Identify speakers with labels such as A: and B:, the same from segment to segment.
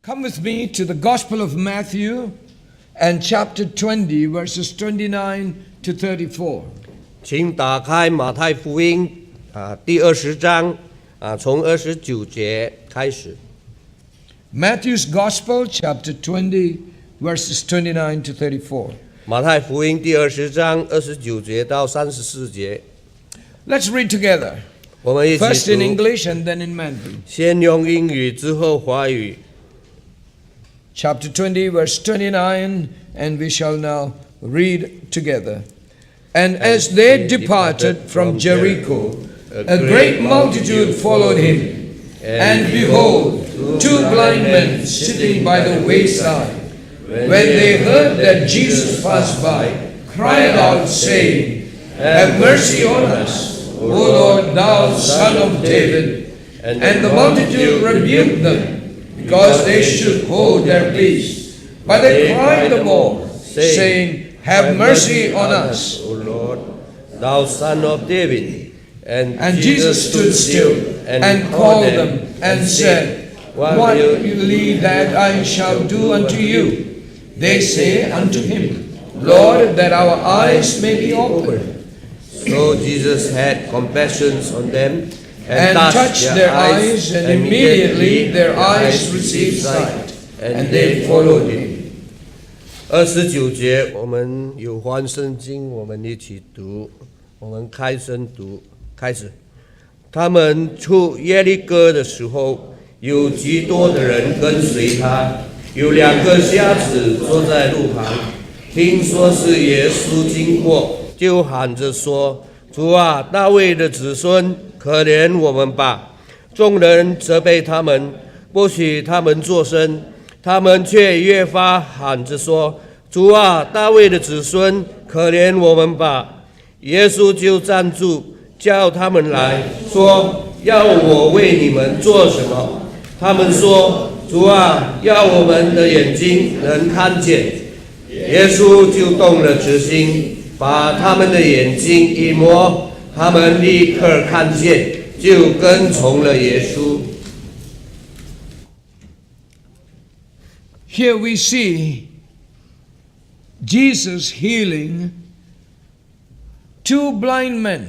A: Come with me to the Gospel of Matthew and chapter 20, verses 29 to 34.
B: 请打开马太福音第20章从29节开始。
A: Matthew's Gospel, chapter 20, verses 29 to 34.
B: 马太福音第20章29节到34节。
A: Let's read together.
B: 我们一起
A: First in
B: 读，
A: English and then in Mandarin.
B: 先用英语，之后华语。
A: Chapter 20, verse 29, and we shall now read together. And as they departed from Jericho, a great multitude followed him. And behold, two blind men sitting by the wayside. When they heard that Jesus passed by, cried out, saying, Have mercy on us, O Lord, thou Son of David. And the multitude rebuked them, because they should hold their peace. But they cried the more, saying, Have mercy on us,
B: O Lord, thou Son of David.
A: And Jesus stood still and called them and said, What will ye that I shall do unto you? They say unto him, Lord, that our eyes may be opened.
B: So Jesus had compassion on them
A: And touched their eyes, and immediately their eyes received sight, and they followed him.
B: 29节，我们有翻圣经，我们一起读。我们开声读，开始。他们出耶利哥的时候，有极多的人跟随他。有2个瞎子坐在路旁，听说是耶稣经过，就喊着说：“主啊，大卫的子孙，可怜我们吧！”众人责备他们，不许他们作声。他们却越发喊着说：“主啊，大卫的子孙，可怜我们吧！”耶稣就站住，叫他们来说：“要我为你们做什么？”他们说：“主啊，要我们的眼睛能看见。”耶稣就动了慈心，把他们的眼睛一摸，他们立刻看见，就跟从了耶稣。
A: Here we see Jesus healing two blind men.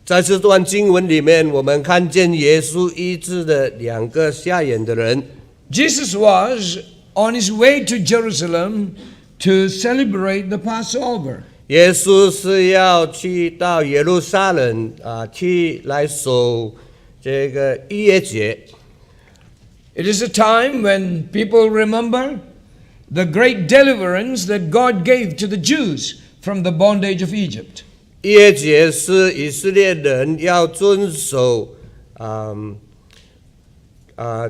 B: 在这段经文里面，我们看见耶稣医治了2个瞎眼的人。
A: Jesus was on his way to Jerusalem to celebrate the Passover.
B: 耶稣是要去到耶路撒冷去来守这个逾越节。
A: It is a time when people remember the great deliverance that God gave to the Jews from the bondage of Egypt.
B: 逾越节是以色列人要遵守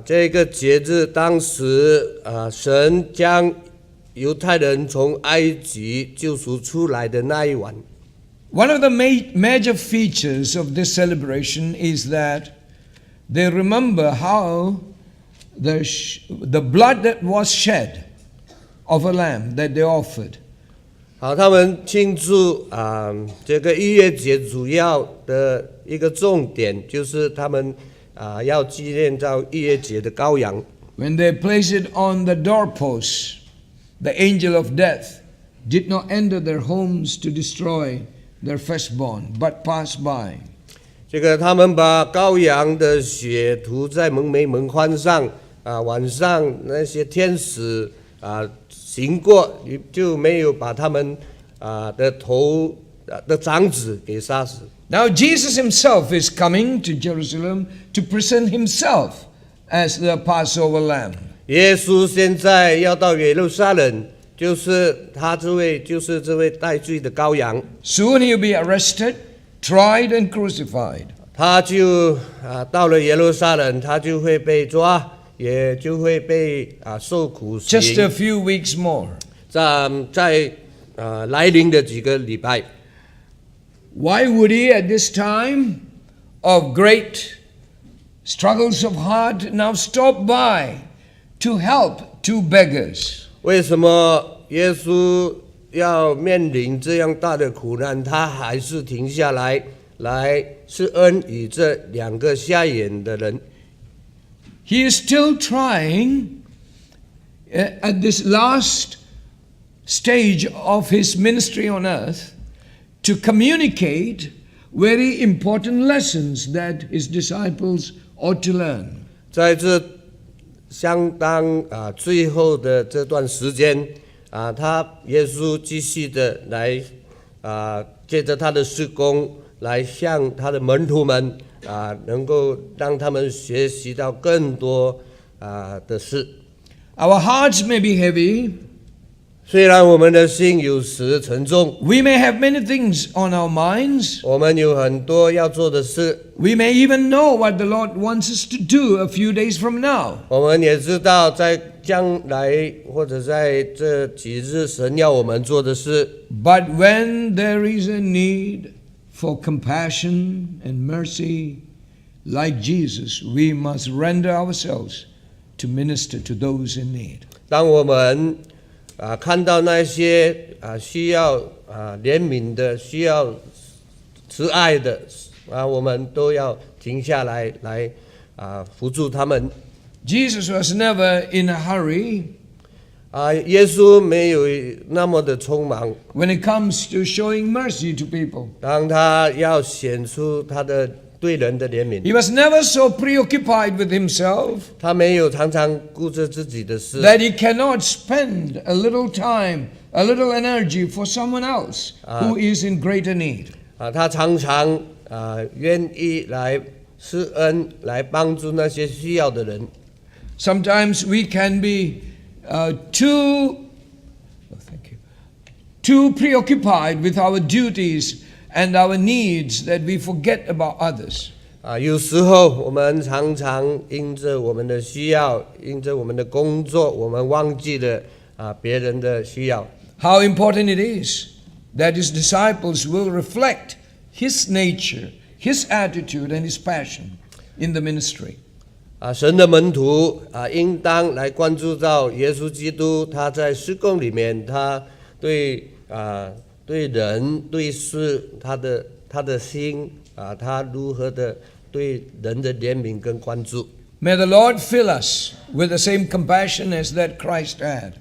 B: 这个节日，当时神将犹太人从埃及救赎出来的那一晚。
A: One of the major features of this celebration is that they remember how the blood that was shed of a lamb that they offered.
B: 好，他们庆祝这个逾越节主要的一个重点就是他们要纪念到逾越节的羔羊。
A: When they placed it on the doorposts, the angel of death did not enter their homes to destroy their firstborn, but passed by.
B: 这个他们把羔羊的血涂在门框上晚上那些天使行过，就没有把他们的头的长子给杀死。
A: Now Jesus himself is coming to Jerusalem to present himself as the Passover lamb.
B: 耶稣现在要到耶路撒冷，就是他这位代罪的羔羊。
A: Soon he'll be arrested, tried, and crucified.
B: 他就到了耶路撒冷，他就会被抓，也就会被受苦刑。
A: Just a few weeks more.
B: 在来临的几个礼拜。
A: Why would he at this time of great struggles of heart now stop by to help two beggars?
B: 为什么耶稣要面临这样大的苦难，他还是停下来施恩于这2个瞎眼的人？
A: He is still trying at this last stage of his ministry on earth to communicate very important lessons that his disciples ought to learn.
B: 在这相当最后的这段时间耶稣继续的来借着他的事工来向他的门徒们能够让他们学习到更多的事。
A: Our hearts may be heavy.
B: 虽然我们的心有时沉重，
A: We may have many things on our minds.
B: 我们有很多要做的事，
A: We may even know what the Lord wants us to do a few days from now.
B: 我们也知道在将来或者在这几日神要我们做的事。
A: But when there is a need for compassion and mercy, like Jesus, we must render ourselves to minister to those in need.
B: 当我们看到那些需要怜悯的、需要慈爱的我们都要停下来扶助他们。
A: Jesus was never in a hurry
B: 耶稣没有那么的匆忙，
A: when it comes to showing mercy to people.
B: 当他要显出他的对人的怜悯，
A: He was never so preoccupied with himself
B: 他没有常常顾着自己的事，
A: that he cannot spend a little time, a little energy for someone else who is in greater need.
B: 他常常愿意来施恩，来帮助那些需要的人。
A: Sometimes we can be too preoccupied with our duties and our needs that we forget about others.
B: 有时候我们常常因着我们的需要，因着我们的工作，我们忘记了别人的需要。
A: How important it is that his disciples will reflect his nature, his attitude, and his passion in the ministry.
B: 神的门徒应当来关注到耶稣基督，他在事工里面，他对人对事，他的心他如何的对人的怜悯跟关注。
A: May the Lord fill us with the same compassion as that Christ had.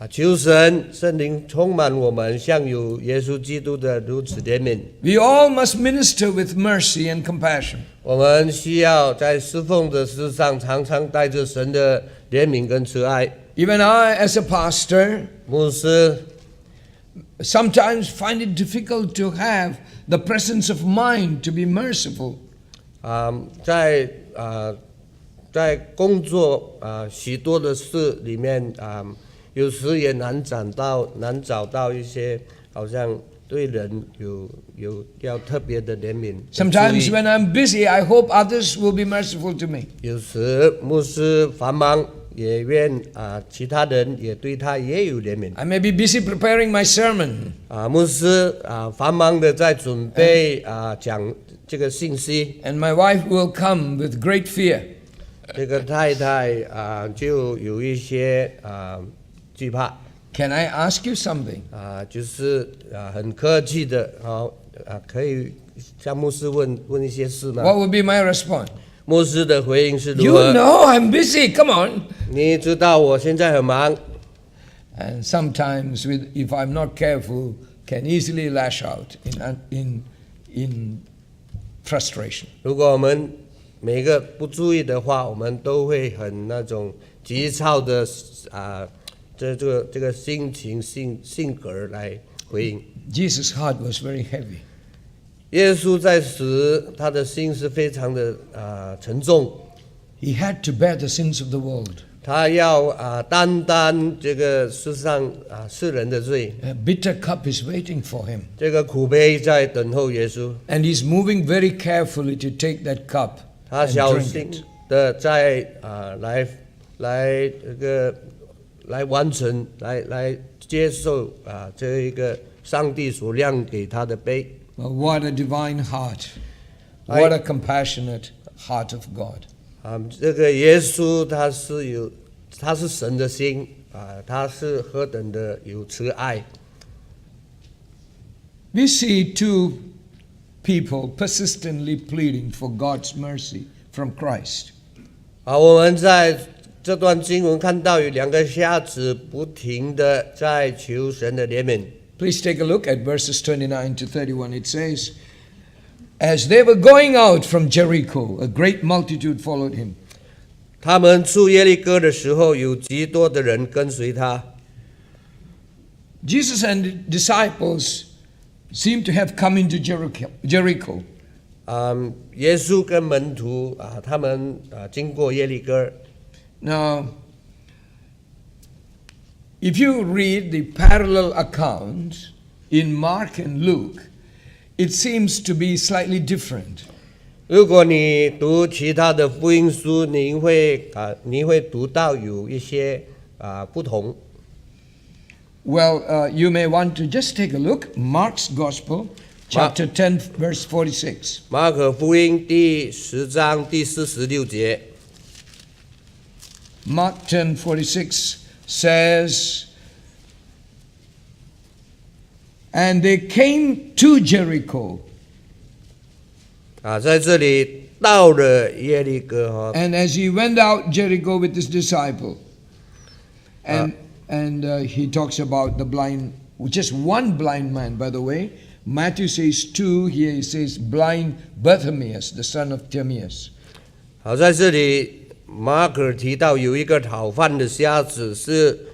B: 求圣灵充满我们，像有耶稣基督的如此怜悯。
A: We all must minister with mercy and compassion.
B: 我们需要在侍奉的事上常常带着神的怜悯跟慈爱。
A: Even I, as a pastor,
B: 牧师
A: sometimes find it difficult to have the presence of mind to be merciful.
B: 在工作许多的事里面有时也难找到一些好像对人有要特别的怜悯。
A: Sometimes when I'm busy, I hope others will be merciful to me.
B: 有时牧师繁忙，也愿其他人也对他也有怜悯。
A: I may be busy preparing my sermon.
B: 牧师繁忙的在准备讲这个信息，
A: And my wife will come with great fear.
B: 这个太太就有一些惧怕。
A: Can I ask you something?
B: 就是很客气的可以向牧师问一些事吗？
A: What would be my response?
B: 牧师的回应是如
A: You
B: 何？
A: know I'm busy. Come on.
B: 你知道我现在很忙。
A: And sometimes, if I'm not careful, can easily lash out in frustration.
B: 如果我们每个不注意的话，我们都会很那种急躁的这个心情性格来回应。
A: Jesus' heart was very heavy.
B: 耶稣在时，他的心是非常的沉重，
A: He had to bear the sins of the world.
B: 他要担当这个世上世人的罪。
A: A bitter cup is waiting for him.
B: 这个苦杯在等候耶稣，
A: And he's moving very carefully to take that cup
B: 他
A: and
B: 小
A: drink
B: 心
A: it.
B: 的在来完成来接受这一个上帝所亮给他的杯。
A: Well, what a divine heart. What a compassionate heart of God.
B: 这个耶稣他是神的心他是何等的有慈爱。
A: We see two people persistently pleading for God's mercy from Christ.
B: 我们在这段经文看到有两个瞎子不停的在求神的怜悯。
A: Please take a look at verses 29 to 31. It says, As they were going out from Jericho, a great multitude followed him.
B: 他们出耶利哥的时候，有极多的人跟随他。
A: Jesus and disciples seem to have come into Jericho.
B: 耶稣跟门徒他们经过耶利哥。
A: Now, if you read the parallel accounts in Mark and Luke, it seems to be slightly different.
B: 如果你读其他的福音书，你会读到有一些不同。
A: Well, you may want to just take a look. Mark's Gospel, chapter 10, verse 46.
B: 马可福音第10章第46节。
A: Mark 10:46 says, And they came to Jericho.
B: 在这里到了耶利哥哈。
A: And as he went out Jericho with his disciple, and he talks about the blind, just one blind man, by the way. Matthew says two, here he says blind Bartimaeus, the son of Timaeus.
B: 好，在这里马可提到有一个讨饭的瞎子，是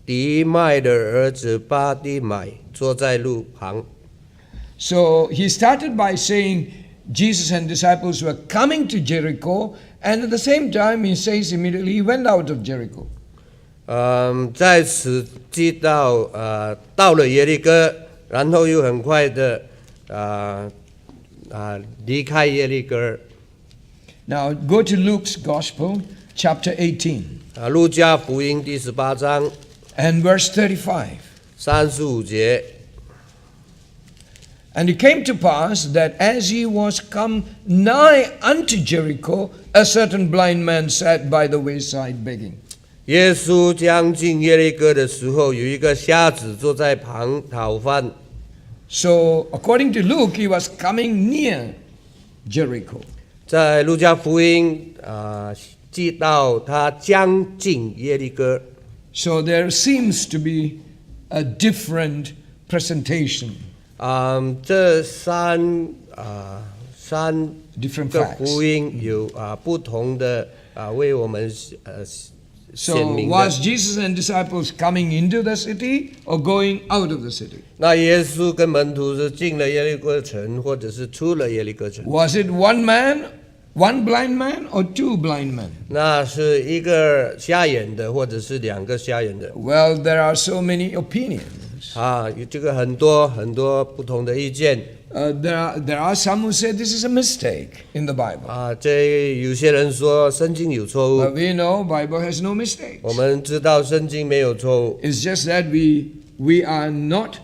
B: 迪麦的儿子巴底买，坐在路旁。
A: So he started by saying Jesus and disciples were coming to Jericho, and at the same time he says immediately he went out of Jericho.
B: 在此记到到了耶利哥，然后又很快的离开耶利哥。
A: Now go to Luke's Gospel, chapter 18,
B: 路加福音第18章
A: and verse 35.
B: 35节。
A: And it came to pass that as he was come nigh unto Jericho, a certain blind man sat by the wayside begging.
B: 耶稣将近耶利哥的时候，有一个瞎子坐在旁讨饭。
A: So according to Luke, he was coming near Jericho.
B: 在路加福音记到他将近耶利哥。
A: So there seems to be a different presentation.
B: 这三
A: Different
B: 个
A: facts.
B: 福音有不同的为我们显
A: So
B: 明的。
A: was Jesus and disciples coming into the city or going out of the city?
B: 那耶稣跟门徒是进了耶利哥城，或者是出了耶利哥城？
A: Was it one man, one blind man, or two blind men?
B: 那是一个瞎眼的，或者是两个瞎眼的？
A: Well, there are so many opinions.
B: 有这个很多不同的意见。
A: There are some who say this is a mistake in the Bible.
B: 这有些人说圣经有错误。
A: But we know Bible has no mistakes.
B: 我们知道圣经没有错误。
A: It's just that we are not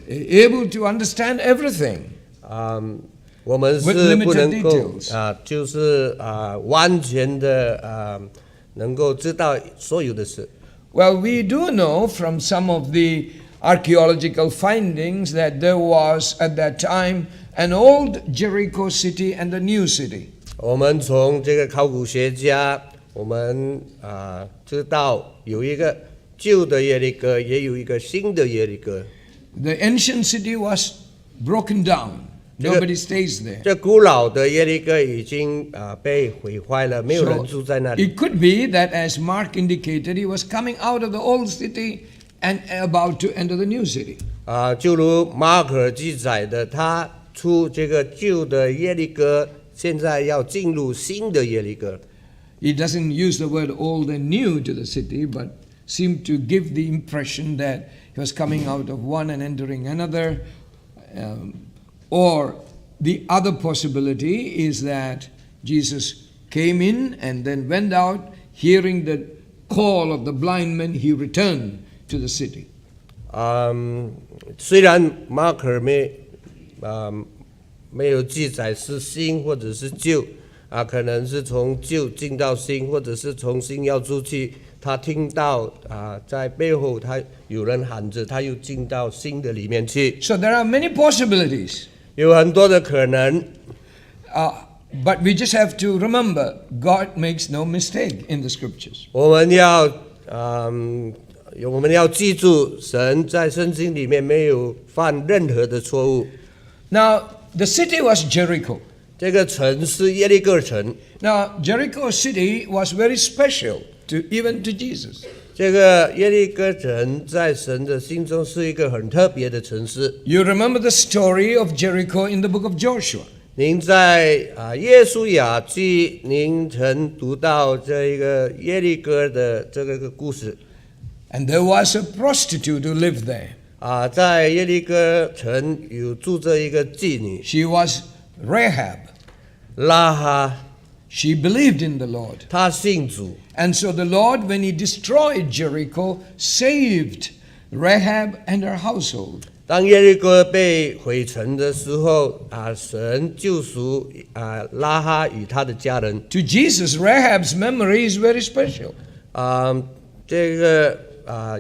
A: able to understand everything.
B: 我们是
A: With limited
B: 不能够
A: details.
B: 就是完全的能够知道所有的事。
A: Well, we do know from some of the archaeological findings that there was at that time an old Jericho city and a new city.
B: 我们从这个考古学家，我们知道有一个旧的耶利哥，也有一个新的耶利哥。
A: The ancient city was broken down. Nobody stays there.
B: 这古老的耶利哥已经被毁坏了，没有人住在那里。
A: It could be that, as Mark indicated, he was coming out of the old city and about to enter the new city.
B: 就如马可记载的，他出这个旧的耶利哥，现在要进入新的耶利哥。
A: He doesn't use the word old and new to the city, but seemed to give the impression that he was coming out of one and entering another. Or the other possibility is that Jesus came in and then went out, hearing the call of the blind man, he returned to the city.
B: 虽然马可没有记载是新或者是旧，可能是从旧进到新，或者是从新要出去。他听到在背后他有人喊着，他又进到新的里面去。
A: So there are many possibilities.
B: 有很多的可能。
A: But we just have to remember, God makes no mistake in the scriptures.
B: 我们要记住，神在圣经里面没有犯任何的错误。
A: Now, the city was Jericho.
B: 这个城是耶利哥城。
A: Now, Jericho city was very special even to Jesus.
B: 这个耶利哥城在神的心中是一个很特别的城市。
A: You remember the story of Jericho in the book of Joshua.
B: 您在耶稣亚记，您曾读到这个耶利哥的这个故事。
A: And there was a prostitute who lived there.
B: 在耶利哥城有住着一个妓女，
A: She was Rahab.
B: 拉哈，
A: She believed in the Lord.
B: 她信主。
A: And so the Lord, when he destroyed Jericho, saved Rahab and her household.
B: 当耶利哥被毁城的时候，神救赎拉哈与他的家人。
A: To Jesus, Rahab's memory is very special.
B: 这个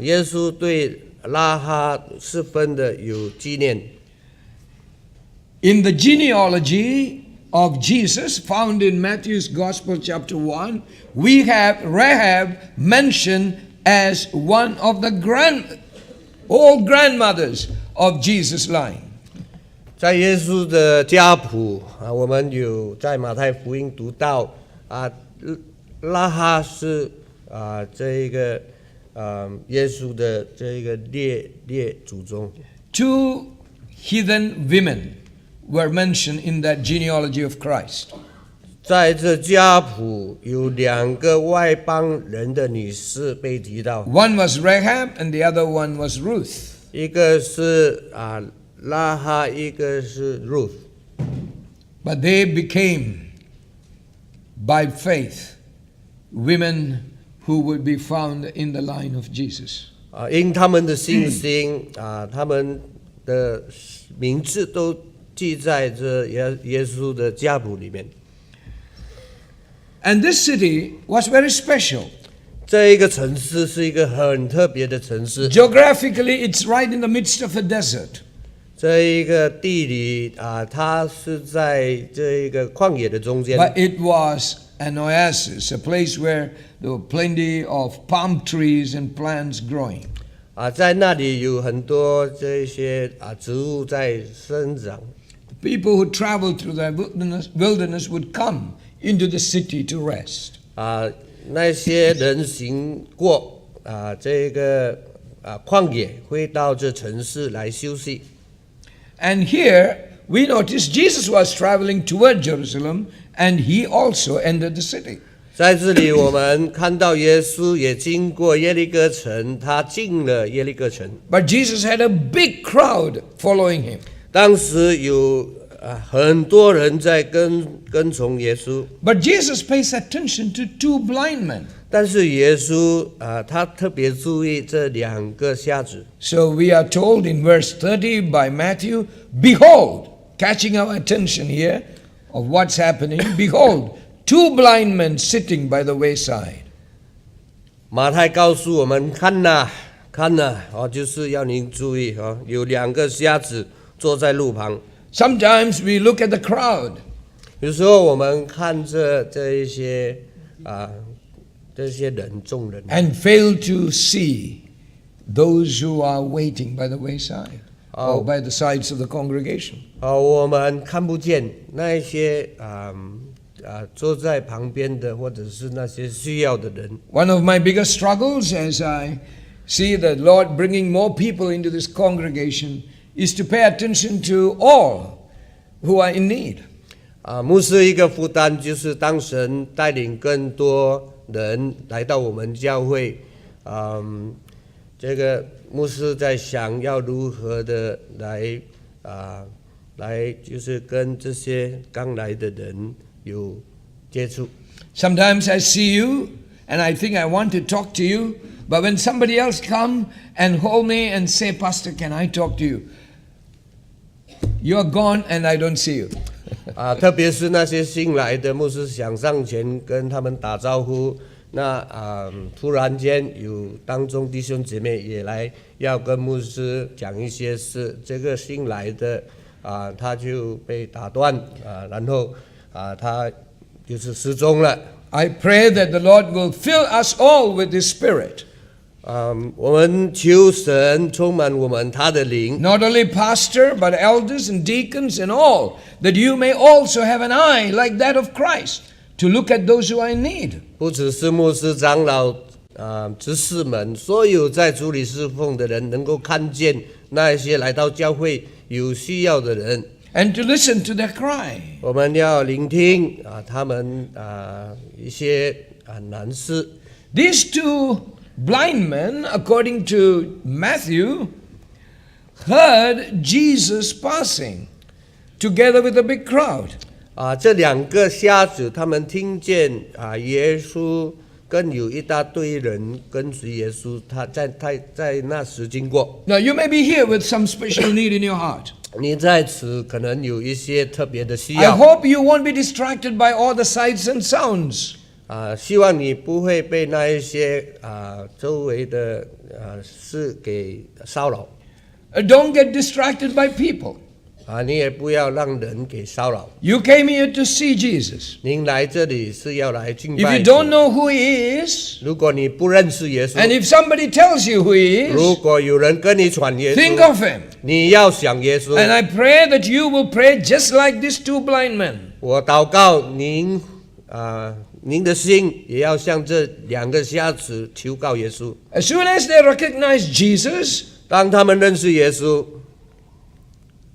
B: 耶稣对拉哈十分的有纪念。
A: In the genealogy of Jesus, found in Matthew's Gospel, chapter 1, we have Rahab mentioned as one of the old grandmothers of Jesus' line.
B: 在耶稣的家谱我们有在马太福音读到拉哈是这个耶稣的这个列祖宗。
A: Two heathen women were mentioned in that genealogy of Christ.
B: 在这家谱有2个外邦人的女士被提到，
A: One was Rahab and the other one was Ruth.
B: 一个是拉哈，一个是 Ruth。
A: But they became, by faith, women who would be found in the line of Jesus.
B: 因他们的信心他们的名字都记在这耶稣的家谱里面。
A: And this city was very special.
B: 这一个城市是一个很特别的城市。
A: Geographically, it's right in the midst of a desert.
B: 这一个地理它是在这一个旷野的中间。
A: But it was an oasis, a place where there were plenty of palm trees and plants growing.
B: 在那里有很多这些植物在生长。
A: People who traveled through the wilderness would come into the city to rest.
B: 那些人行过这个旷野，会到这城市来休息。
A: And here we notice Jesus was traveling toward Jerusalem and he also entered the city.
B: 在这里我们看到耶稣也经过耶利哥城，他进了耶利哥城。
A: But Jesus had a big crowd following him.
B: 当时有很多人在跟从耶稣。
A: But Jesus pays attention to 2 blind men.
B: 但是耶稣他特别注意这2个瞎子。
A: So we are told in verse 30 by Matthew, behold, catching our attention here of what's happening, behold, 2 blind men sitting by the wayside.
B: 马太告诉我们，看呐，就是要您注意有2个瞎子坐在路旁。
A: Sometimes we look at the crowd.
B: 有时候我们看着这一些众人
A: And fail to see those who are waiting by the wayside or by the sides of the congregation.
B: 我们看不见那些坐在旁边的，或者是那些需要的人。
A: One of my biggest struggles as I see the Lord bringing more people into this congregation is to pay attention to all who are in need.
B: 牧师一个负担就是当神带领更多人来到我们教会，这个牧师在想要如何的来就是跟这些刚来的人有接触。
A: Sometimes I see you and I think I want to talk to you, but when somebody else come and hold me and say, Pastor, can I talk to you? You're gone and I don't see you.
B: 特别是那些新来的牧师想上前跟他们打招呼，那突然间有当中弟兄姐妹也来要跟牧师讲一些事，这个新来的他就被打断然后他就是失踪了。
A: I pray that the Lord will fill us all with His Spirit.
B: 我们求神充满我们他的灵，
A: Not only pastor, but elders and deacons and all, that you may also have an eye like that of Christ to look at those who are in need.
B: 不只是牧师、长老、执事们，所有在主里侍奉的人，能够看见那一些来到教会有需要的人，
A: And to listen to their cry.
B: 我们要聆听他们一些难事。
A: These two blind men, according to Matthew, heard Jesus passing together with a big crowd.
B: 这两个瞎子，他们听见耶稣跟有一大堆人跟随耶稣，他在那时经过。
A: Now, you may be here with some special need in your heart.
B: 你在此可能有一些特别的需
A: I
B: 要。
A: hope you won't be distracted by all the sights and sounds.
B: 希望你不会被那一些周围的事给骚扰。
A: Don't get distracted by people.
B: 你也不要让人给骚扰。
A: You came here to see Jesus.
B: 您来这里是要来敬
A: If
B: 拜
A: you
B: 主。
A: don't know who He is,
B: 如果你不认识耶
A: and
B: 稣，
A: if somebody tells you who He
B: 如
A: is,
B: 果有人跟你传耶
A: think
B: 稣，
A: of Him.
B: 你要想耶
A: And
B: 稣。
A: I pray that you will pray just like these two blind men.
B: 我祷告您您的心也要像这两个瞎子求告耶稣。
A: As soon as they recognize Jesus,
B: 当他们认识耶稣，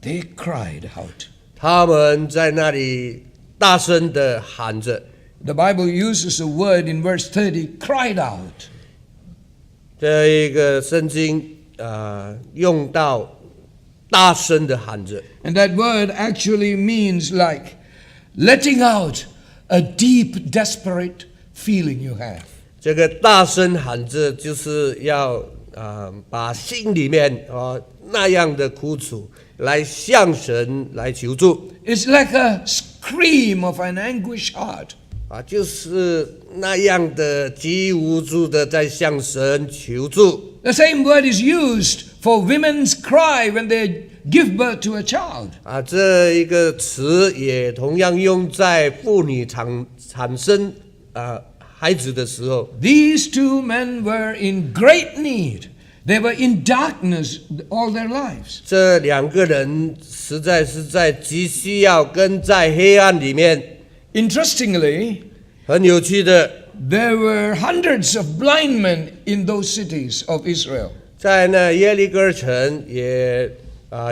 A: they cried out.
B: 他们在那里大声的喊着。
A: The Bible uses a word in verse 30, cried out.
B: 这一个圣经用到大声的喊着，
A: And that word actually means like letting out a deep, desperate feeling you have.
B: 这个大声喊着就是要把心里面那样的苦楚来向神来求助
A: It's like a scream of an anguished heart.
B: 就是那样的极无助的在向神求助。
A: The same word is used for women's cry when they give birth to a child.
B: 这一个词也同样用在妇女产生孩子的时候。
A: These two men were in great need. They were in darkness all their lives.
B: 这两个人实在是在极需要跟在黑暗里面。
A: Interestingly,
B: 很有趣的，
A: there were hundreds of blind men in those cities of Israel.
B: 在那耶利哥城也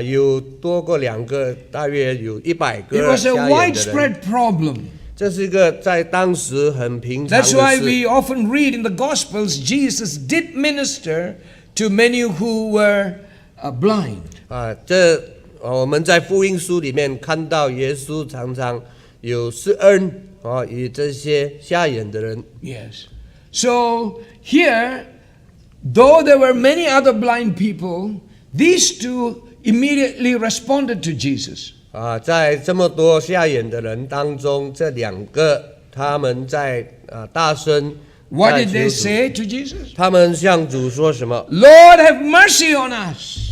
B: 有多过两个，大约有100
A: It
B: 个
A: was a
B: 瞎眼的人。
A: widespread problem.
B: 这是一个在当时很平常
A: That's
B: 的
A: why
B: 事。
A: we often read in the Gospels Jesus did minister to many who were blind.
B: 我们在福音书里面看到耶稣常常有施恩与这些瞎眼的人。
A: Yes. So here, though there were many other blind people, these two immediately responded to Jesus.
B: 在这么多瞎眼的人当中，这两个他们在大声
A: What
B: 在
A: did
B: 求
A: they
B: 主
A: say to Jesus?
B: 他们向主说什么？
A: Lord, have mercy on us.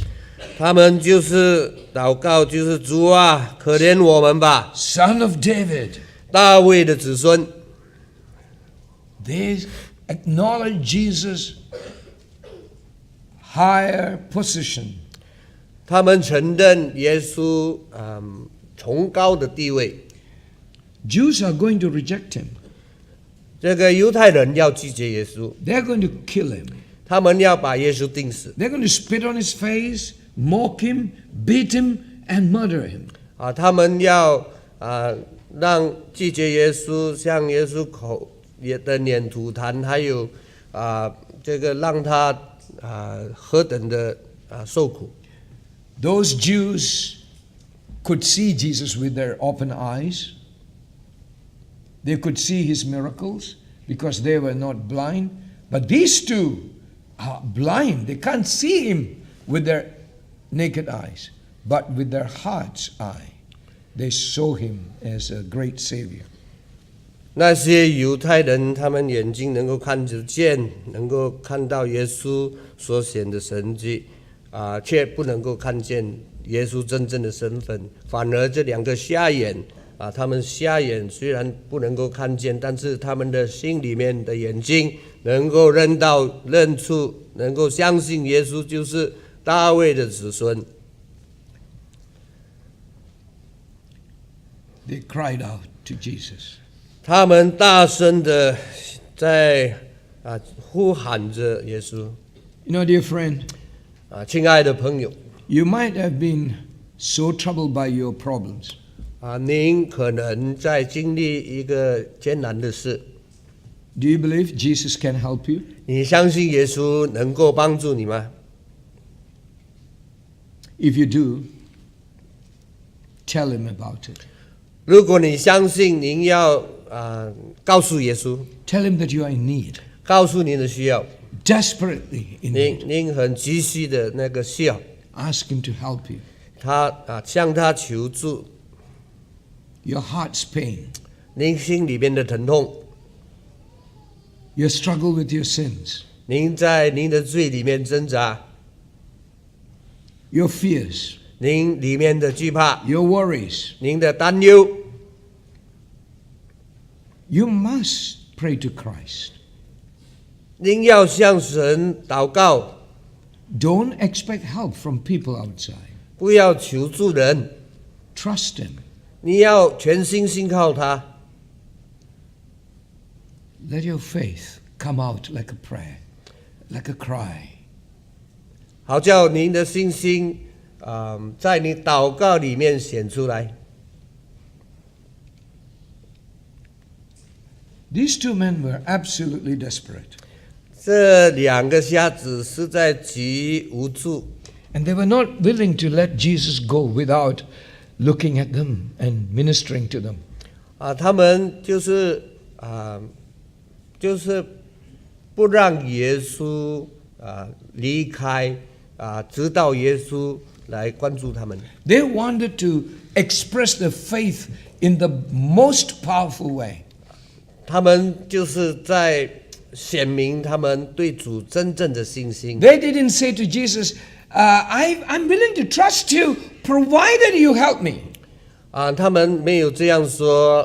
B: 他们就是祷告，就是主啊，可怜我们吧，
A: Son of David.
B: 大卫的子孙。
A: They acknowledge Jesus' higher position.
B: 他们承认耶稣崇高的地位。
A: Jews are going to reject him.
B: 这个犹太人要拒绝耶稣，
A: They're going to kill him.
B: 他们要把耶稣钉死。
A: They're going to spit on his face, mock him, beat him, and murder him.
B: 他们要让拒绝耶稣，向耶稣口也的粘土弹，还有这个让他何等的受苦。
A: Those Jews could see Jesus with their open eyes. They could see his miracles because they were not blind. But these two are blind. They can't see him with their naked eyes. But with their heart's eye, they saw him as a great Savior.
B: 那些犹太人，他们眼睛能够看得见，能够看到耶稣所显的神迹，却不能够看见耶稣真正的身份。反而这两个瞎眼他们瞎眼虽然不能够看见，但是他们的心里面的眼睛能够认出，能够相信耶稣就是大卫的子孙。
A: They cried out to Jesus.
B: 他们大声的在呼喊着耶稣。
A: You know, dear friend,
B: 亲爱的朋友，
A: you might have been so troubled by your problems.
B: 您可能在经历一个艰难的事。
A: Do you believe Jesus can help you?
B: 你相信耶稣能够帮助你吗？
A: If you do, tell him about it.
B: 如果你相信，您要告诉耶稣，
A: Tell him that you are in need,
B: 告诉您的需要，
A: desperately in need.
B: 您很急需的那个需要，
A: Ask him to help you.
B: 向他求助。
A: Your heart's pain,
B: 您心里边的疼痛，
A: your struggle with your sins,
B: 您在您的罪里面挣扎，
A: your fears,
B: 您里面的惧怕，
A: your worries.
B: 您的担忧，
A: You must pray to Christ.
B: 您要向神祷告，
A: Don't expect help from people outside.
B: 不要求助人，
A: Trust him.
B: 你要全心信靠他。
A: Let your faith come out like a prayer, like a cry.
B: 好叫您的信心在你祷告里面显出来。
A: These two men were absolutely desperate.
B: 这两个瞎子实在极无助，
A: And they were not willing to let Jesus go without looking at them and ministering to them.
B: 他们就是不让耶稣离开直到耶稣来关注他们。
A: They wanted to express their faith in the most powerful way.
B: 他们就是在显明他们对主真正的信心。
A: They didn't say to Jesus, I'm willing to trust you provided you help me.
B: 他们没有这样说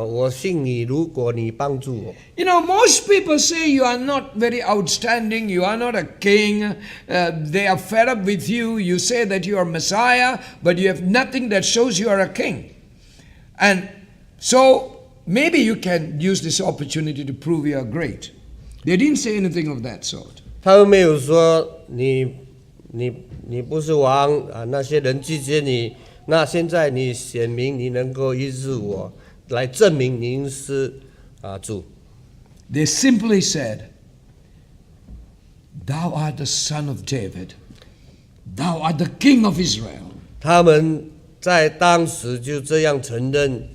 B: 我信你，如果你帮助我。
A: You know, most people say you are not very outstanding, you are not a king, they are fed up with you, you say that you are Messiah, but you have nothing that shows you are a king. And so maybe you can use this opportunity to prove you are great. They didn't say anything of that sort.
B: 他们没有说你不是王那些人拒绝你，那现在你显明你能够医治我，来证明您是主。
A: They simply said, Thou art the son of David, thou art the king of Israel.
B: 他们在当时就这样承认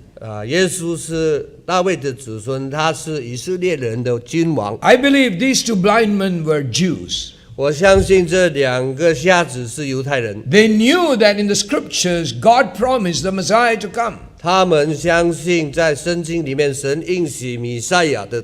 B: 耶稣是大卫的子孙，他是以色列人的君王。
A: I believe these two blind men were Jews.
B: 我相信这两个瞎子是犹太人，
A: They knew that in the scriptures God promised the Messiah to come.
B: 他们相信在圣经里面神应许弥赛亚的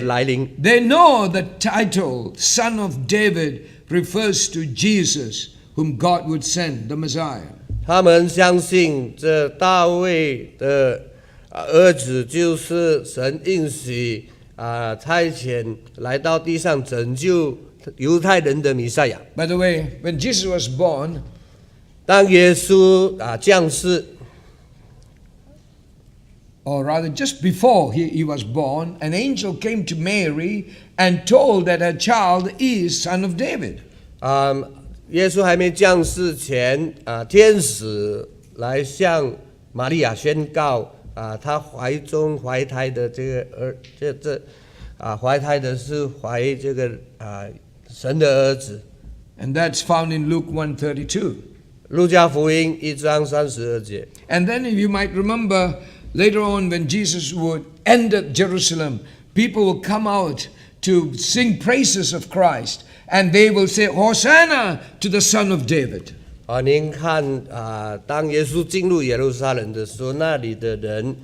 B: 来临。
A: They know the title Son of David refers to Jesus, whom God would send, the Messiah.
B: 他们相信这大卫的儿子就是神应许差遣来到地上拯救犹太人的弥赛亚。
A: By the way, when Jesus was born,
B: 当耶稣降世，
A: or rather just before he was born, an angel came to Mary and told that her child is son of David.
B: 耶稣还没降世前天使来向玛利亚宣告他怀中怀胎的这个怀胎的是怀这个神的儿子。
A: And that's found in Luke 1:32.
B: 路加福音1章32节。
A: And then if you might remember, later on when Jesus would enter Jerusalem, people will come out to sing praises of Christ, and they will say, Hosanna to the Son of David.
B: 您看当耶稣进入耶路撒冷的时候，那里的人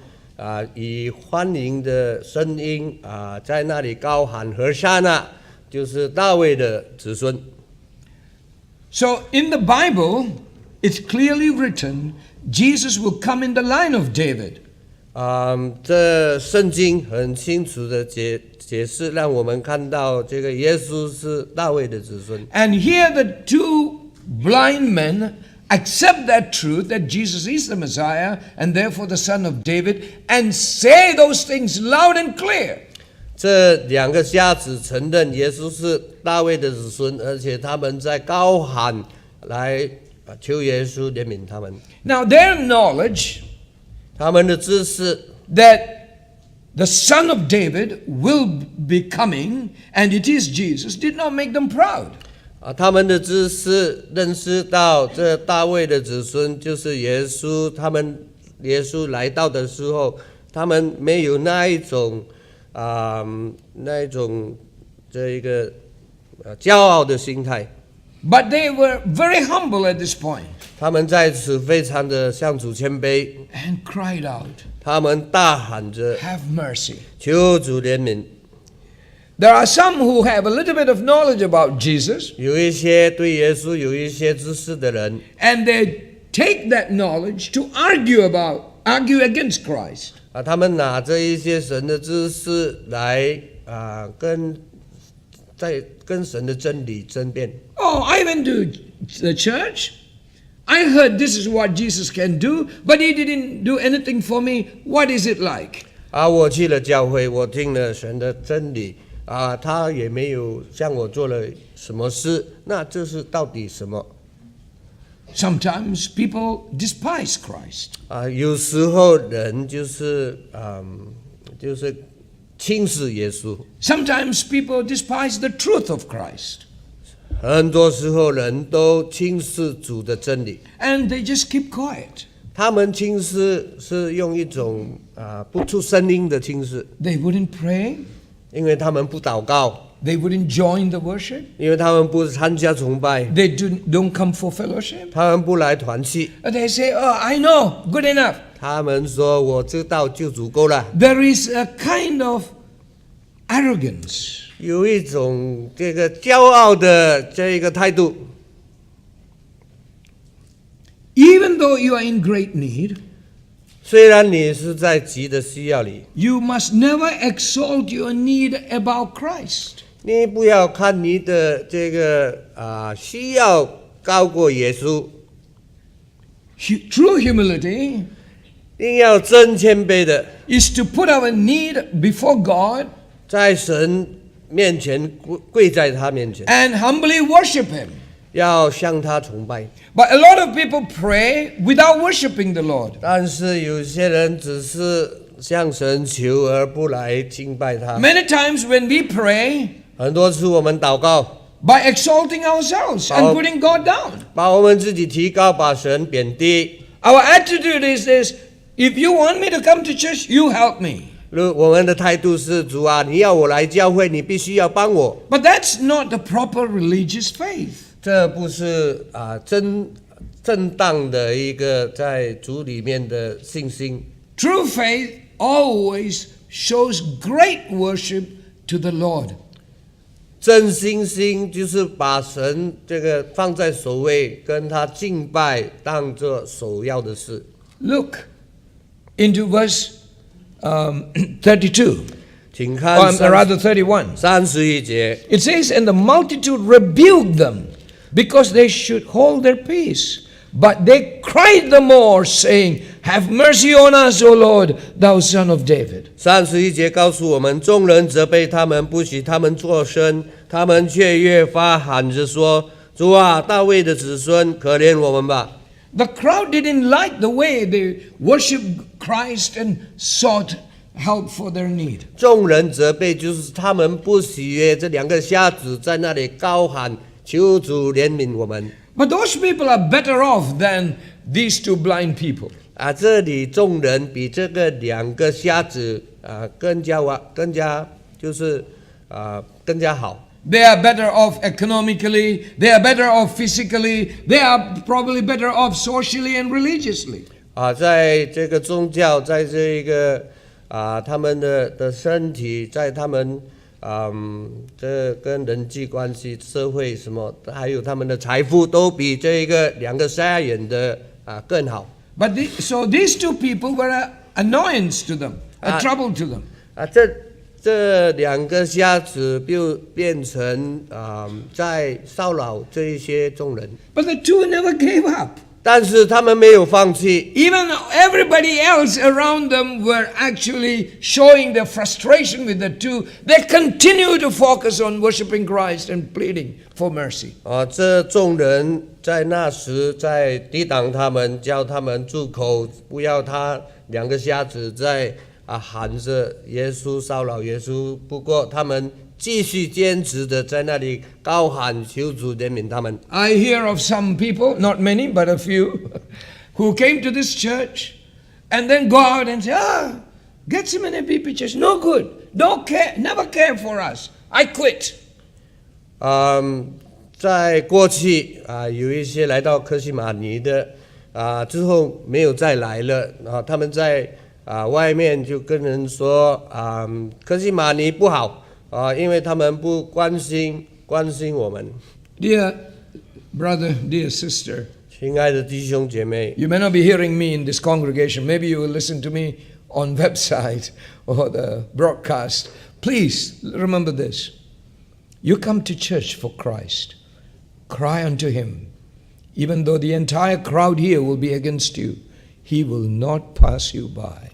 B: 以欢迎的声音在那里高喊和沙那，就是大卫的子孙。
A: So in the Bible, it's clearly written, Jesus will come in the line of David.
B: 这圣经很清楚的解释，让我们看到这个耶稣是大卫的子孙。
A: And here the two blind men accept that truth that Jesus is the Messiah and therefore the Son of David and say those things loud and clear.
B: 这两个瞎子承认耶稣是大卫的子孙，而且他们在高喊来求耶稣怜悯他们。
A: Now their knowledge
B: 他们的知识
A: that the Son of David will be coming and it is Jesus did not make them proud.
B: 他们的知识认识到这大卫的子孙就是耶稣，耶稣来到的时候，他们没有那一种这一个骄傲的心态。
A: But they were very humble at this point
B: 他们在此非常的向主谦卑，
A: and cried out,
B: 他们大喊着
A: "Have mercy."
B: 求主怜悯。
A: There are some who have a little bit of knowledge about Jesus
B: 有一些对耶稣有一些知识的人，
A: and they take that knowledge to argue against Christ.
B: 他们拿着一些神的知识来跟神的真理争辩。
A: Oh, I went to the church. I heard this is what Jesus can do, but he didn't do anything for me. What is it like?
B: 我去了教会，我听了神的真理，他也没有向我做了什么事，那这是到底什么？
A: Sometimes people despise Christ.
B: 有时候人就是轻视耶稣，
A: Sometimes people despise the truth of Christ.
B: 很多时候人都轻视主的真理，
A: And they just keep quiet.
B: 他们轻视是用一种不出声音的轻视，
A: They wouldn't pray.
B: 因为他们不祷告，
A: They wouldn't join the worship.
B: 因为他们不参加崇拜，
A: They don't come for fellowship.
B: 他们不来团契，
A: They say, "Oh, I know, good enough."
B: 他们说我知道就足够了。
A: There is a kind of arrogance.
B: 有一种这个骄傲的这一个态度，
A: Even though you are in great need,
B: 虽然你是在急的需要里，
A: you must never exalt your need above Christ.
B: 你不要看你的这个需要高过耶稣，
A: True humility
B: 你要真谦卑的，
A: is to put our need before God
B: 在神面前跪在他面前，
A: and humbly worship Him.
B: 要向他崇拜。
A: But a lot of people pray without worshiping the Lord.
B: 但是有些人只是向神求而不来敬拜他。
A: Many times when we pray
B: 很多次我们祷告，
A: by exalting ourselves and putting God down.
B: 把我们自己提高，把神贬低。
A: Our attitude is this: if you want me to come to church, you help me.
B: 我们的态度是主啊，你要我来教会，你必须要帮我。
A: But that's not the proper religious faith.
B: 这不是正当的一个在主里面的信心。
A: True faith always shows great worship to the Lord.
B: 真信心就是把神这个放在首位，跟他敬拜当作首要的事。
A: Look into verse 32,
B: 请看
A: rather 31.
B: 31节，
A: It says, "And the multitude rebuked them because they should hold their peace. But they cried the more, saying, Have mercy on us, O Lord, thou son of David."
B: 31节告诉我们，众人责备他们，不许他们作声，他们却越发喊着说：“主啊，大卫的子孙，可怜我们吧。”
A: The crowd didn't like the way they worshiped Christ and sought help for their need.
B: 众人责备就是他们不喜悦这两个瞎子在那里高喊，求主怜悯我们。
A: But those people are better off than these two blind people.
B: 这里众人比这个两个瞎子更加好。
A: They are better off economically, they are better off physically, they are probably better off socially and religiously.
B: 在这个宗教，在这个他们的身体，在他们这跟人际关系、社会什么，还有他们的财富，都比这个两个瞎眼的更好。
A: So these two people were annoyance to them, a trouble to them.
B: 这两个瞎子就变成在骚扰这一些众人，
A: But the two never gave up.
B: 但是他们没有放弃。
A: Even though everybody else around them were actually showing their frustration with the two, they continued to focus on worshiping Christ and pleading for mercy.
B: 这众人在那时在抵挡他们，叫他们住口，不要他两个瞎子在喊着耶稣骚扰耶稣。不过他们继续坚持的在那里高喊求主怜悯他们。
A: I hear of some people, not many, but a few, who came to this church and then go out and say, Gethsemane BP Church, no good, don't care, never care for us, I quit.
B: 在过去有一些来到科西玛尼的之后没有再来了，他们在外面就跟人说科西玛尼不好。因为他们不关心我们。
A: Dear brother, dear sister,
B: 亲爱的弟兄姐妹，
A: you may not be hearing me in this congregation. Maybe you will listen to me on website or the broadcast. Please remember this. You come to church for Christ. Cry unto him. Even though the entire crowd here will be against you, he will not pass you by.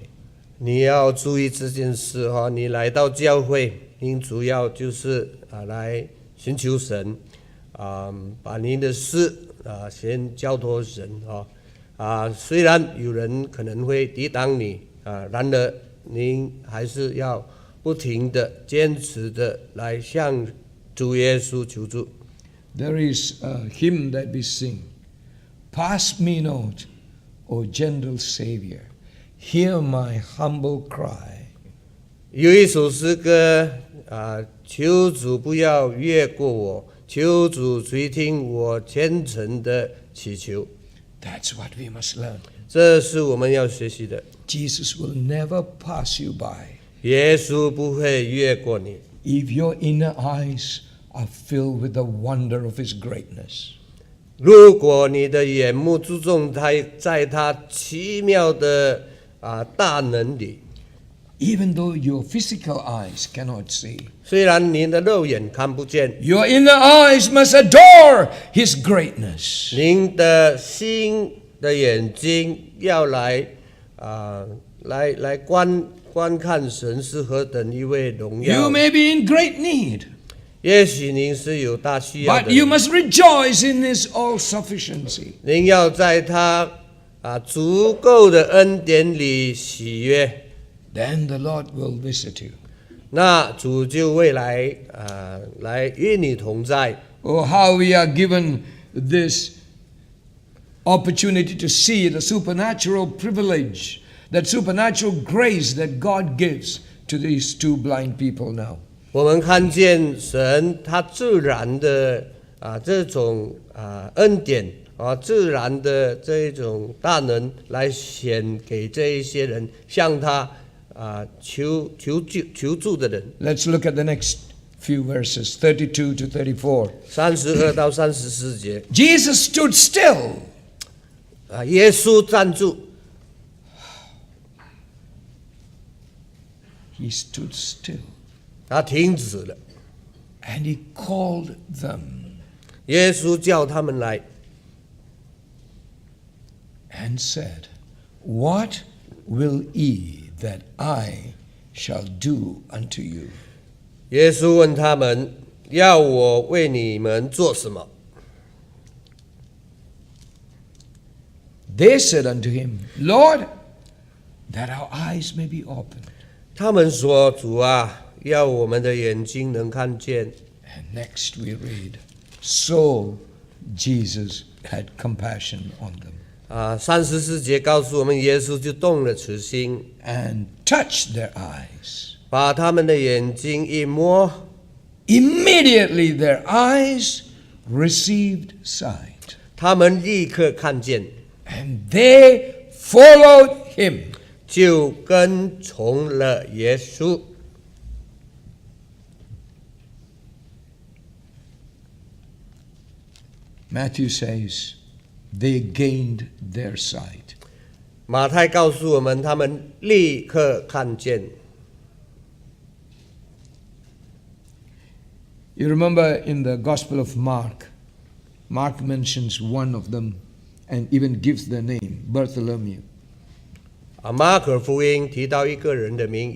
B: 你要注意这件事你来到教会，您主要就是来寻求神，把您的事先交托神虽然有人可能会抵挡你然而您还是要不停的坚持的来向主耶稣求助。
A: There is a hymn that we sing. Pass me not, O gentle Savior, hear my humble cry.
B: 有一首诗歌求主不要越过我，求主垂听我虔诚的祈求。
A: That's what we must learn.
B: 这是我们要学习的。
A: Jesus will never pass you by
B: 耶稣不会越过你。
A: if your inner eyes are filled with the wonder of his greatness.
B: 如果你的眼目注重在他奇妙的大能里，
A: Even though your physical eyes cannot see,
B: 虽然您的肉眼看不见，
A: your inner eyes must adore his greatness.
B: 您的心的眼睛要来观看神是何等一位荣
A: You
B: 耀。
A: may be in great need,
B: 也许您是有大需要
A: but
B: 的，
A: you must rejoice in his all sufficiency.
B: 您要在他足够的恩典里喜悦，
A: Then the Lord will visit you.
B: 那主就会来与你同在。
A: Oh, how we are given this opportunity to see the supernatural privilege, that supernatural grace that God gives to these two blind people now.
B: 我们看见神他自然的这种恩典自然的这一种大能来显给这一些人向他求助的人。
A: Let's look at the next few verses, 32 to 34.
B: 32到34节，
A: Jesus stood still.
B: 耶稣站住，
A: He stood still.
B: 他停止了。
A: And he called them
B: 耶稣叫他们来，
A: and said, What will ye that I shall do unto you?
B: 耶稣问他们，要我为你们做什么？
A: They said unto him, Lord, that our eyes may be opened.
B: 他们说：“主啊，要我们的眼睛能看见。”
A: And next we read, So Jesus had compassion on them
B: 34节告诉我们，耶稣就动了慈心，
A: and touched their eyes.
B: 把他们的眼睛一摸，
A: Immediately their eyes received sight,
B: 他们立刻看见，
A: and they followed him.
B: 就跟从了耶稣。
A: Matthew says, they gained their sight.
B: 马太告诉我们，他们立刻看见。
A: You remember in the Gospel of Mark, Mark mentions one of them and even gives their name, Bartholomew.
B: 马可福音提到一个人的名，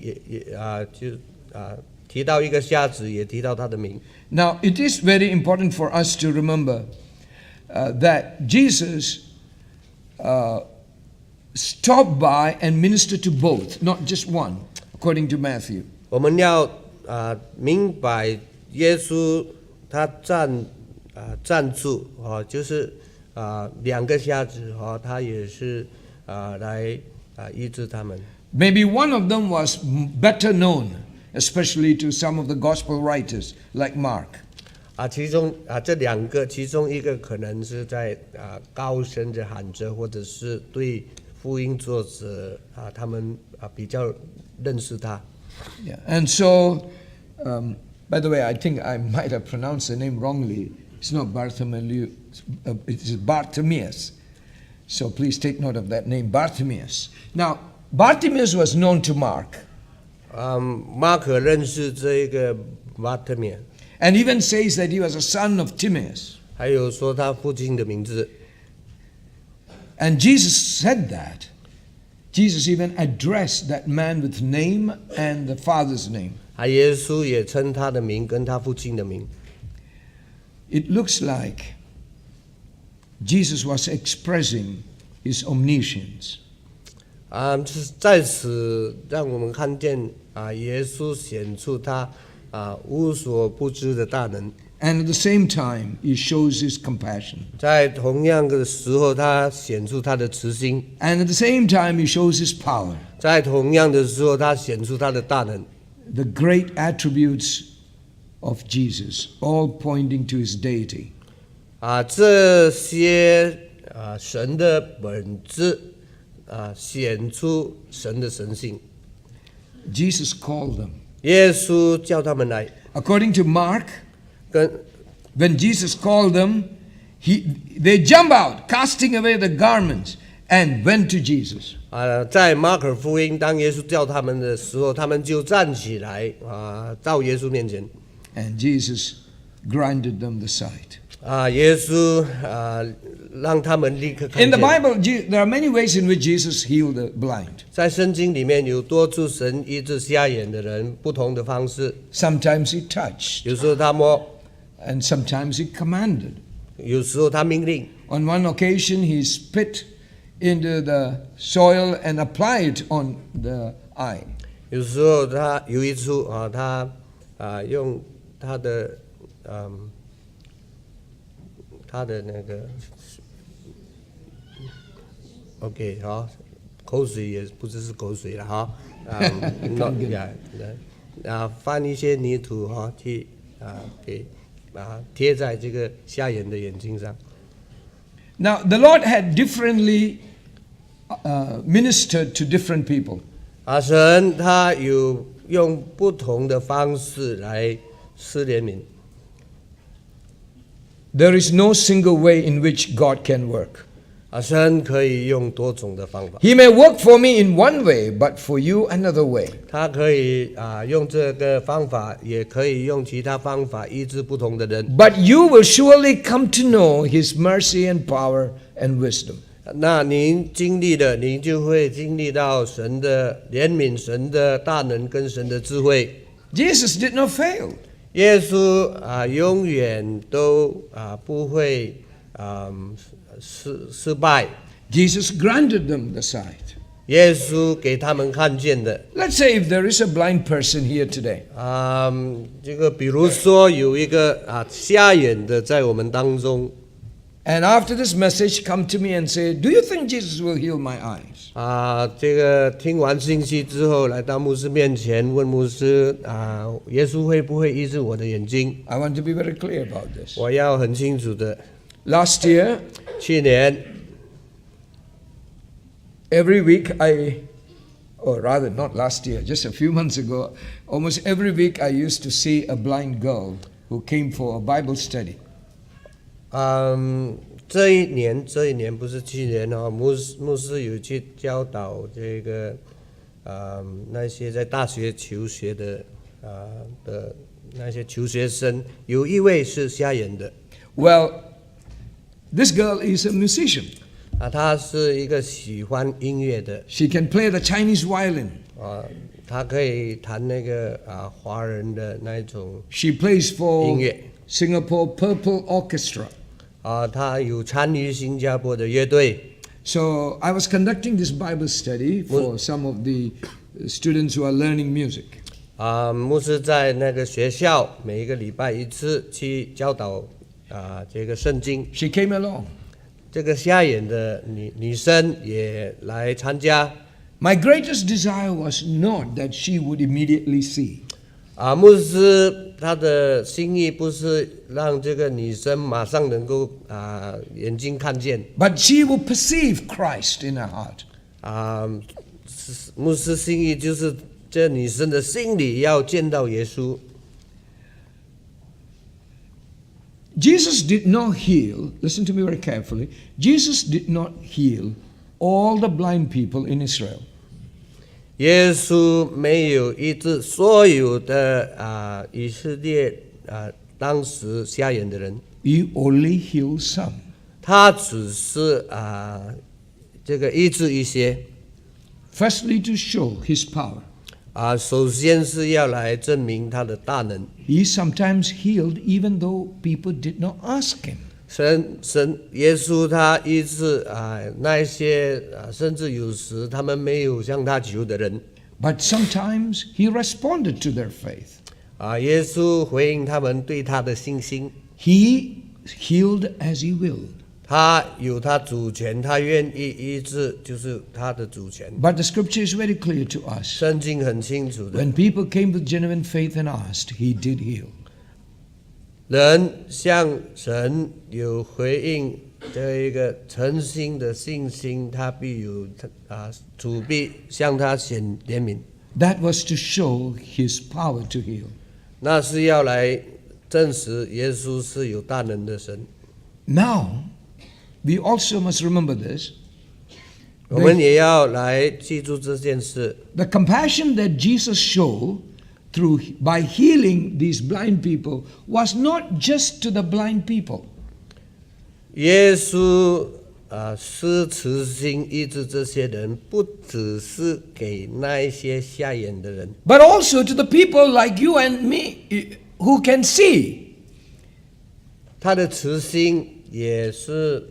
B: 提到一个瞎子，也提到他的名。
A: Now, it is very important for us to remember that Jesus stopped by and ministered to both, not just one, according to Matthew.
B: 我们要明白，耶稣他站住就是两个瞎子他也是来医治他们。
A: Maybe one of them was better known, especially to some of the gospel writers like Mark.
B: 其中这两个，其中一个可能是在高声的喊着，或者是对福音作者他们比较认识他。
A: Yeah. And so, by the way, I think I might have pronounced the name wrongly. It's not Bartholomew, it is Bartimaeus. So please take note of that name, Bartimaeus. Now, Bartimaeus was known to Mark.
B: 马可认识这个巴特免，
A: And even says that he was a son of Timaeus.
B: 还有说他父亲的名字。
A: And Jesus said that. Jesus even addressed that man with name and the father's name.
B: 耶稣也称他的名跟他父亲的名。
A: It looks like Jesus was expressing his omniscience.
B: 在此让我们看见耶稣显出他无所不知的大能。
A: And at the same time, he shows his compassion.
B: 在同样的时候，他显出他的慈心。
A: And at the same time, he shows his power.
B: 在同样的时候，他显出他的大能。
A: The great attributes of Jesus, all pointing to his deity.
B: 这些神的本质显出神的神性。
A: Jesus called them.
B: 耶稣叫他们来。
A: According to Mark, when Jesus called them, they jump out, casting away the garments, and went to Jesus.
B: 在马可福音，当耶稣叫他们的时候，他们就站起来到耶稣面前。
A: And Jesus granted them the sight.
B: 耶稣让他们立刻看见。
A: In the Bible, there are many ways in which Jesus healed the blind.
B: 在圣经里面有多处神医治瞎眼的人，不同的方式。
A: Sometimes he touched,
B: 有时候他摸，
A: and sometimes he commanded.
B: 有时候他命令。
A: On one occasion, he spit into the soil and applied it on the eye.
B: 有时候他有一处他用他的那个 OK 口水也不只是口水了放一些泥土去给贴在这个瞎眼的眼睛上。
A: Now, the Lord had differently ministered to different people.
B: 神他有用不同的方式来施怜悯。
A: There is no single way in which God can work.
B: 神可以用多种的方法。
A: He may work for me in one way, but for you another way.
B: 他可以用这个方法，也可以用其他方法医治不同的人。
A: But you will surely come to know His mercy and power and wisdom.
B: 那您经历的，您就会经历到神的怜悯、神的大能跟神的智慧。
A: Jesus did not fail.
B: 耶稣永远都不会失败。
A: Jesus granted them the sight.
B: 耶稣给他们看见的。
A: Let's say if there is a blind person here today.
B: 这个比如说有一个瞎眼的在我们当中。
A: And after this message, come to me and say, do you think Jesus will heal my eyes?
B: 这个听完信息之后，来到牧师面前问牧师耶稣会不会医治我的眼睛？
A: I want to be very clear about this.
B: 我要很清楚的。
A: Last year,
B: 去年
A: every week or rather not last year, just a few months ago, almost every week I used to see a blind girl who came for a Bible study.
B: 这一年不是去年哦，牧师有去教导这个那些在大学求学的那些求学生，有一位是瞎眼的。
A: Well, this girl is a musician.
B: 她是一个喜欢音乐的。
A: She can play the Chinese violin.
B: 她可以弹那个华人的那一种
A: She plays
B: 音
A: for
B: 乐。
A: Singapore Purple Orchestra.
B: 她有参与新加坡的乐队。
A: So I was conducting this Bible study for some of the students who are learning music.
B: 牧师在那个学校每一个礼拜一次去教导这个圣经。
A: She came along.
B: 这个瞎眼的女生也来参加。
A: My greatest desire was not that she would immediately see.
B: 牧师他的心意不是让这个女生马上能够眼睛看见，
A: But she will perceive Christ in her heart.
B: 牧师心意就是这女生的心里要见到耶稣。
A: Jesus did not heal, listen to me very carefully, Jesus did not heal all the blind people in Israel.
B: 耶稣没有医治所有的以色列当时瞎眼的人，
A: He only healed some.
B: 他只是这个医治一些。
A: Firstly, to show his power.
B: 首先是要来证明他的大能。
A: He sometimes healed even though people did not ask him.
B: 耶稣他医治那一些甚至有时他们没有向他求的人。
A: But sometimes he responded to their faith.
B: 耶稣回应他们对他的信心。
A: He healed as he willed.
B: 他有他主权，他愿意医治，就是他的主权。
A: But the scripture is very clear to us.
B: 圣经很清楚的，
A: When people came with genuine faith and asked, he did heal.
B: 人向神有回应这一个诚心的信心，他必有主必向他显怜悯。
A: That was to show his power to heal.
B: 那是要来证实耶稣是有大能的神。
A: Now, we also must remember this.
B: 我们也要来记住这件事。
A: The compassion that Jesus showed by healing these blind people was not just to the blind people.
B: 耶稣施慈心医治这些人，不只是给那一些瞎眼的人，
A: But also to the people like you and me who can see.
B: 他的慈心也是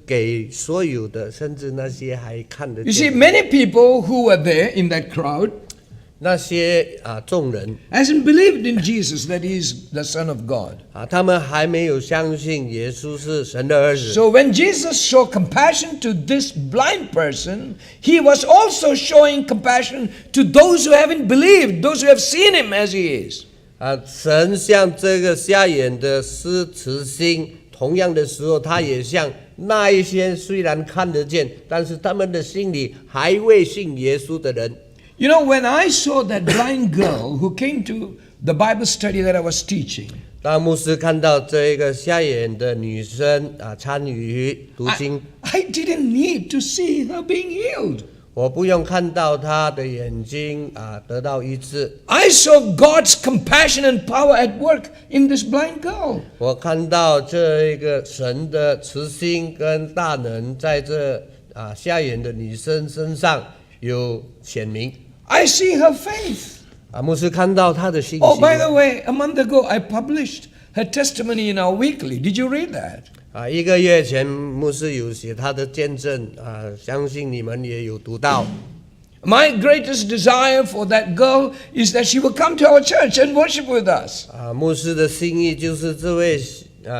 B: 给所有的，甚至那些还看得
A: You see,
B: 见
A: many people who were there in that crowd
B: 那些众人
A: hasn't believed in Jesus that he is the Son of God.
B: 他们还没有相信耶稣是神的儿子。
A: So when Jesus showed compassion to this blind person, he was also showing compassion to those who haven't believed, those who have seen him as he is.
B: 神向这个瞎眼的施慈心，同样的时候，他也向那一些虽然看得见，但是他们的心里还未信耶稣的人。
A: You know, when I saw that blind girl who came to the Bible study that I was teaching,
B: 当牧师看到这个瞎眼的女生参与读经，
A: I didn't need to see her being healed.
B: 我不用看到她的眼睛得到医治，
A: I saw God's compassion and power at work in this blind girl.
B: 我看到这一个神的慈心跟大能在这瞎眼的女生身上有显明。
A: I see her faith.
B: 牧师看到她的信心。
A: Oh, by the way, a month ago I published her testimony in our weekly. Did you read that?
B: 一个月前，牧师有写她的见证相信你们也有读到。
A: My greatest desire for that girl is that she will come to our church and worship with us.
B: 牧师的心意就是这位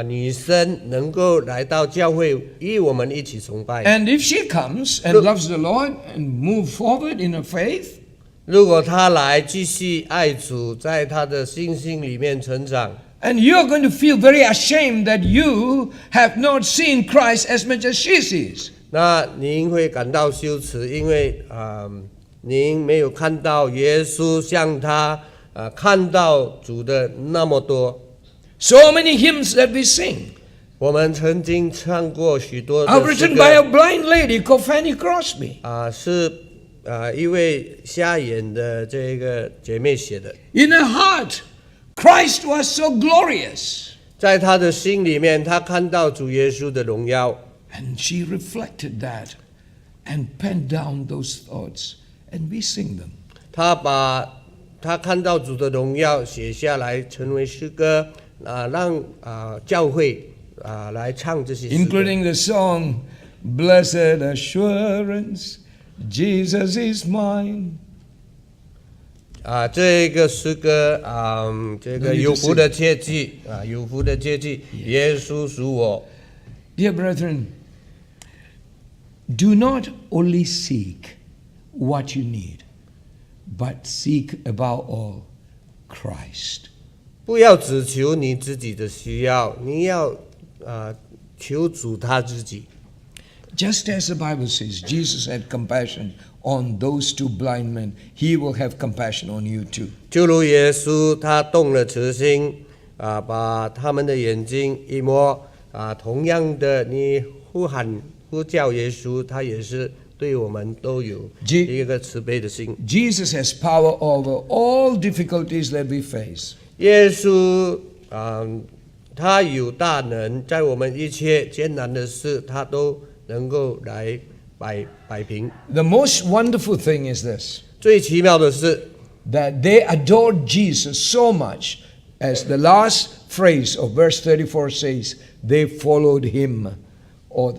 B: 女生能够来到教会，与我们一起崇拜。
A: And if she comes and loves the Lord and move forward in her faith,
B: 如果她来继续爱主，在她的信心里面成长，
A: and you're going to feel very ashamed that you have not seen Christ as much as she sees.
B: 那您会感到羞耻，因为您没有看到耶稣像她看到主的那么多。
A: So many hymns that we sing.
B: 我们曾经唱过许多
A: Are
B: 的诗
A: written by a
B: 歌，
A: blind lady called Fanny Crosby.
B: 是一位瞎眼的这个姐妹写的。
A: In her heart, Christ was so glorious.
B: 在她的心里面，她看到主耶稣的荣耀，
A: And she reflected that and penned down those thoughts, and we sing them.
B: 她看到主的荣耀写下来，成为诗歌，让教会来唱这些诗歌。
A: Including the song, Blessed Assurance, Jesus is mine.
B: 这个诗歌这个有福的切记有福的切记，耶稣属我。
A: Dear brethren, do not only seek what you need, but seek above all Christ.
B: 不要只求你自己的需要，你要求主他自己。
A: Just as the Bible says, Jesus had compassion on those two blind men, He will have compassion on you too.
B: 就如耶稣他动了慈心把他们的眼睛一摸同样的，你呼叫耶稣，他也是对我们都有一个慈悲的心。
A: Jesus has power over all difficulties that we face.
B: 耶稣他有大能，在我们一切艰难的事，他都能够来摆平。
A: The most wonderful thing is this,
B: 最奇妙的是，
A: that they adored Jesus so much, as the last phrase of verse 34 says, they followed Him, or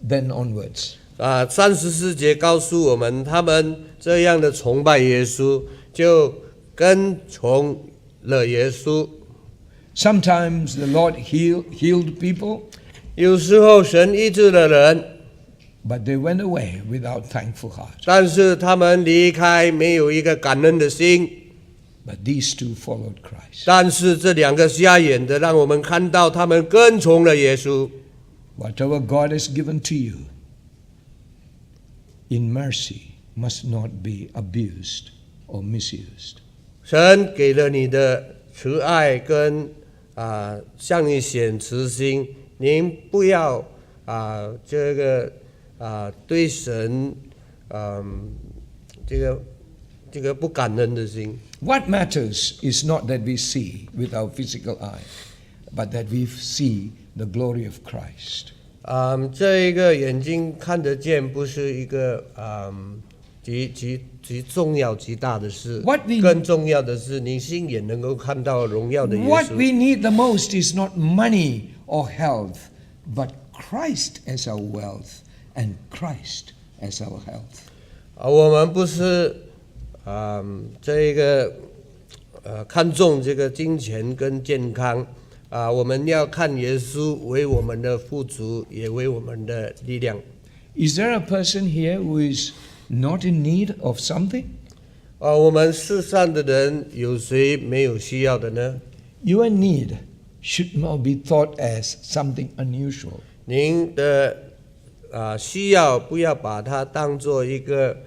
A: then onwards.
B: 34节告诉我们，他们这样的崇拜耶稣，就跟从了耶稣。
A: Sometimes the Lord healed people,
B: 有时候神医治了人，
A: but they went away without thankful heart.
B: 但是他们离开没有一个感恩的心。
A: But these two followed Christ.
B: 但是这两个瞎眼的，让我们看到他们跟从了耶稣。
A: Whatever God has given to you in mercy must not be abused or misused.
B: 神给了你的慈爱跟向你显慈心，您不要这个对神这个不感恩的心。
A: What matters is not that we see with our physical eye, but that we see the glory of Christ.
B: 这一个眼睛看得见，不是一个极重要极大的事。更重要的是，你心也能够看到荣耀的耶稣。
A: What we need the most is not money or health, but Christ as our wealth and Christ as our health.
B: 我们不是这个看重这个金钱跟健康我们要看耶稣为我们的富足，也为我们的力量。
A: Is there a person here who is not in need of something?
B: 我们世上的人有谁没有需要的呢？
A: Your need should not be thought as something unusual.
B: 您的需要不要把它当做一个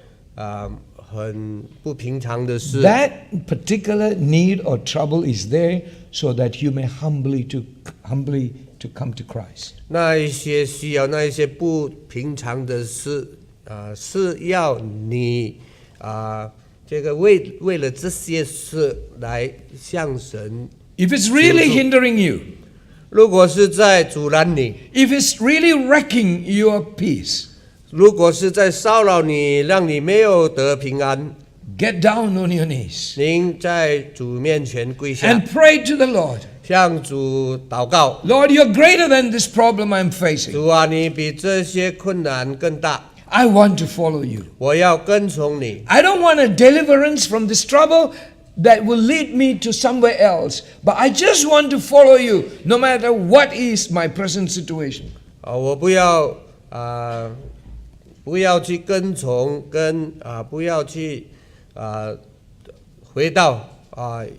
B: 很不平常的事。
A: That particular need or trouble is there so that you may humbly to come to Christ.
B: 那一些需要，那一些不平常的事是要你这个为了这些事来向神。
A: If it's really hindering you,
B: 如果是在阻拦你，
A: if it's really wrecking your peace,
B: 如果是在骚扰你，让你没有得平安，
A: get down on your knees
B: 您在主面前跪下，
A: and pray to the Lord.
B: 向主祷告。
A: Lord, you're greater than this problem I'm facing.
B: 主啊，你比这些困难更大，
A: I want to follow you.
B: 我要跟从你。
A: I don't want a deliverance from this trouble that will lead me to somewhere else, but I just want to follow you no matter what is my present situation.
B: 我不要去跟从，不要去回到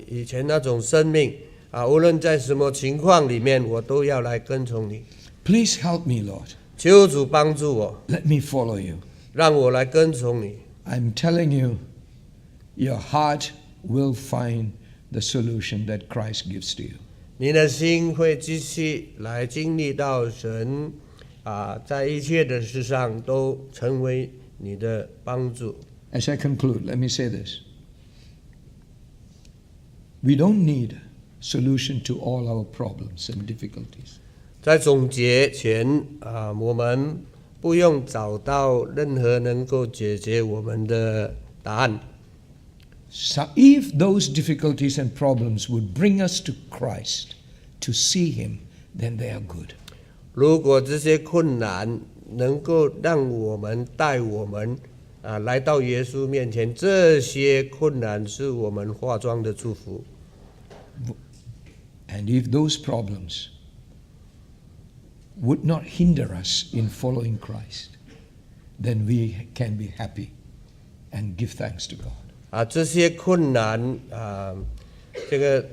B: 以前那种生命无论在什么情况里面，我都要来跟从你。
A: Please help me, Lord.
B: 求主帮助我，
A: Let me follow you.
B: 让我来跟从你。
A: I'm telling you, your heart will find the solution that Christ gives to you.
B: 你的心会继续来经历到神在一切的事上都成为你的帮助。
A: As I conclude, let me say this. We don't need a solution to all our problems and difficulties.
B: 在总结前我们不用找到任何能够解决我们的答案。
A: So if those difficulties and problems would bring us to Christ, to see Him, then they are good.
B: 如果这些困难能够让我们带我们来到耶稣面前，这些困难是我们化妆的祝福。
A: And if those problems would not hinder us in following Christ, then we can be happy and give thanks to God.
B: 这些困难这个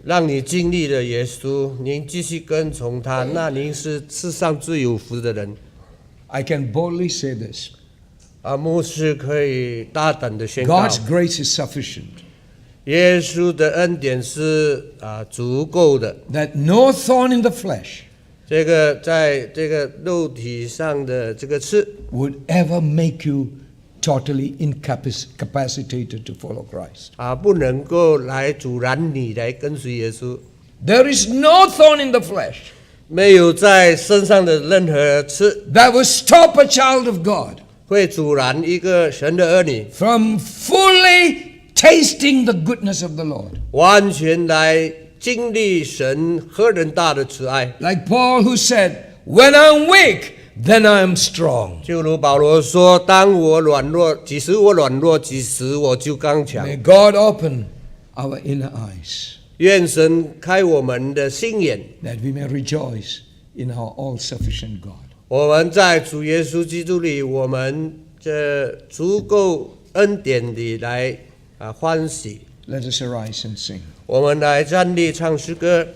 B: 让你经历了耶稣，您继续跟从他，那您是世上最有福的人。
A: I can boldly say this.
B: 牧师可以大胆的宣告
A: God's grace is sufficient.
B: 耶稣的恩典是足够的。
A: That no thorn in the flesh
B: 这个在这个肉体上的这个刺
A: would ever make you totally incapacitated to follow Christ.
B: 不能够来阻拦你来跟随耶稣。
A: There is no thorn in the flesh
B: 没有在身上的任何刺
A: that will stop a child of God
B: 会阻拦一个神的儿女
A: from fully tasting the goodness of the Lord.
B: 完全来经历神何等大的慈爱。
A: Like Paul who said, when I'm weak, then I'm strong.
B: 就如保罗说：“当我软弱，即使我软弱，即使我就刚强。”
A: May God open our inner eyes
B: 愿神开我们的心眼，
A: that we may rejoice in our all-sufficient God.
B: 我们在主耶稣基督里，我们这足够恩典里来欢喜。
A: Let us arise and sing.
B: 我们来站立唱诗歌。